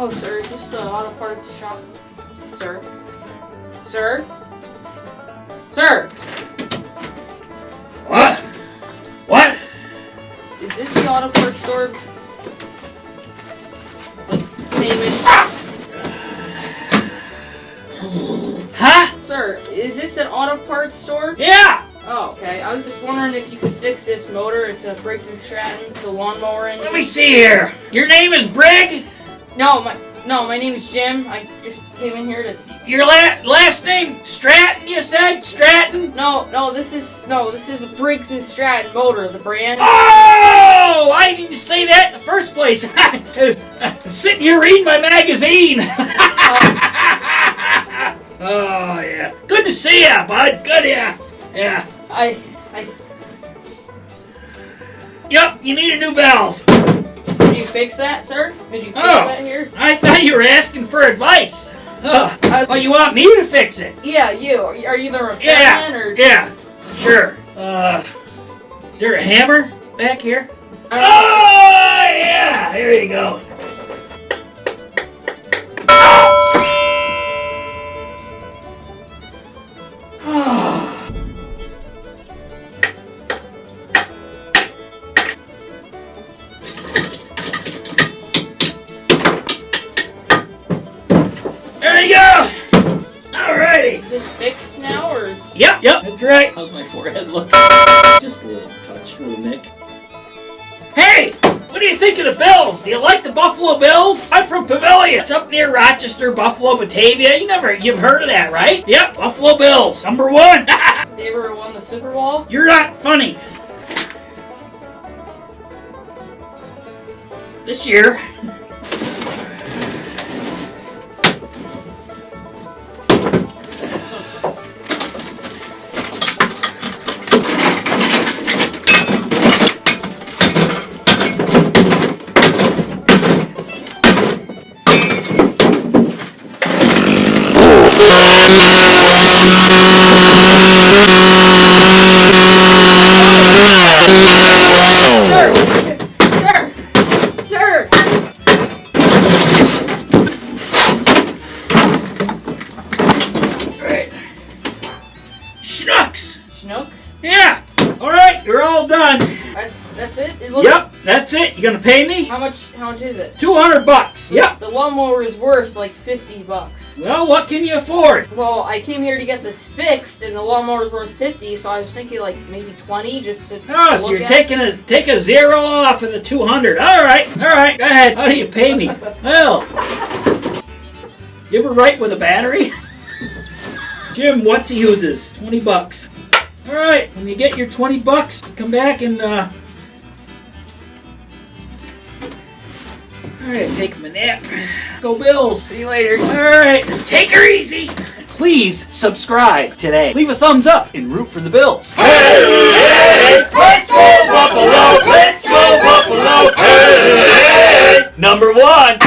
Hello, sir. Is this the auto parts shop? Sir? Sir? Sir! What? What? Is this the auto parts store? Like, famous? Huh? Sir, is this an auto parts store? Yeah! Oh, okay. I was just wondering if you could fix this motor. It's a Briggs & Stratton. It's a lawnmower engine. Let me see here. Your name is Brig? No, my name is Jim. I just came in here to... Your last name Stratton, you said? Stratton? No, this is a Briggs & Stratton motor, the brand. Oh! I didn't say that in the first place. I'm sitting here reading my magazine. Oh, yeah. Good to see ya, bud. Good, yeah. Yeah. Yep, you need a new valve. Did you fix that, sir? Did you fix that here? I thought you were asking for advice. Oh, you want me to fix it? Yeah, you. Are you the repairman or? Yeah, sure. Is there a hammer back here? Oh, yeah! Here you go. There you go! Alrighty! Is this fixed now, or? Yep, that's right. How's my forehead look? Just a little touch, a little nick. Hey! What do you think of the Bills? Do you like the Buffalo Bills? I'm from Pavilion. It's up near Rochester, Buffalo, Batavia. You've heard of that, right? Yep, Buffalo Bills. Number 1. They ever won the Super Bowl? You're not funny. This year. Sir! Alright. Schnooks! Schnooks? Yeah! Alright, you're all done. That's it? It looks... Yep, that's it. You gonna pay me? How much is it? $200. Yep. The lawnmower is worth like $50. Well, what can you afford? Well, I came here to get this fixed, and the lawnmower is worth $50, so I was thinking like maybe $20 just to. Oh, so you're take a zero off of the 200. All right. Go ahead. How do you pay me? Well, you ever write with a battery? Jim, what's he uses? $20. All right. When you get your $20, come back and. All right, take him a nap. Go Bills. See you later. All right, take her easy. Please subscribe today. Leave a thumbs up and root for the Bills. Hey, let's go Buffalo! Let's go Buffalo! Hey, number 1.